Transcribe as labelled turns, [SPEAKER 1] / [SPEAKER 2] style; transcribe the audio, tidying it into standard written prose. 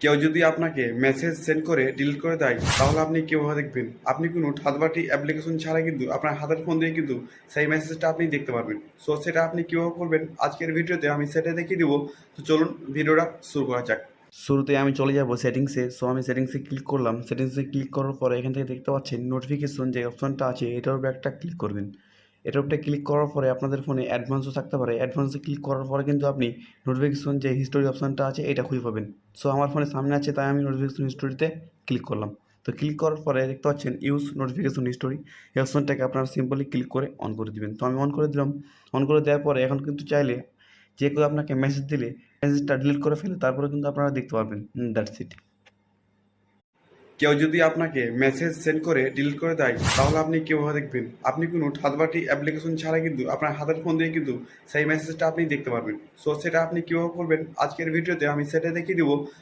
[SPEAKER 1] কেউ যদি আপনাকে মেসেজ সেন্ড করে ডিলিট করে দেয় তাহলে আপনি কিভাবে দেখবেন? আপনি কোনো থার্ড অ্যাপ্লিকেশন ছাড়া কিন্তু আপনার হাতের ফোন দিয়ে কিন্তু সেই মেসেজটা আপনি দেখতে পারবেন। সো সেটা আপনি কিভাবে করবেন আজকের ভিডিওতে আমি সেটা দেখিয়ে দিব। তো চলুন ভিডিওটা শুরু করা যাক। শুরুতে আমি চলে যাব সেটিংসে। সো আমি সেটিংসে ক্লিক করলাম। সেটিংসে ক্লিক করার পরে এখান থেকে দেখতে পাচ্ছেন নোটিফিকেশন যে অপশনটা আছে এটার উপরে একটা ক্লিক করবেন। এটার উপরে ক্লিক করার পরে আপনাদের ফোনে অ্যাডভান্সও থাকতে পারে। অ্যাডভান্সে ক্লিক করার পরে কিন্তু আপনি নোটিফিকেশন যে হিস্টোরি অপশনটা আছে এটা খুঁজে পাবেন। সো আমার ফোনে সামনে আছে তাই আমি নোটিফিকেশন হিস্টোরিতে ক্লিক করলাম। তো ক্লিক করার পরে দেখতে পাচ্ছেন ইউজ নোটিফিকেশন হিস্টোরি, এই অপশনটাকে আপনারা সিম্পলি ক্লিক করে অন করে দিবেন। তো আমি অন করে দিলাম। অন করে দেওয়ার পরে এখন কিন্তু চাইলে যে কেউ আপনাকে মেসেজ দিলে মেসেজটা ডিলিট করে ফেলে তারপরে কিন্তু আপনারা দেখতে পারবেন। That's it. কেউ যদি আপনাকে মেসেজ সেন্ড করে ডিলিট করে দেয় তাহলে আপনি কিভাবে দেখবেন? আপনি কোনো থার্ড অ্যাপ্লিকেশন ছাড়া কিন্তু আপনার হাতের ফোন দিয়ে কিন্তু সেই মেসেজটা আপনি দেখতে পারবেন। সো সেটা আপনি কিভাবে করবেন আজকের ভিডিওতে আমি সেটা দেখিয়ে দিব।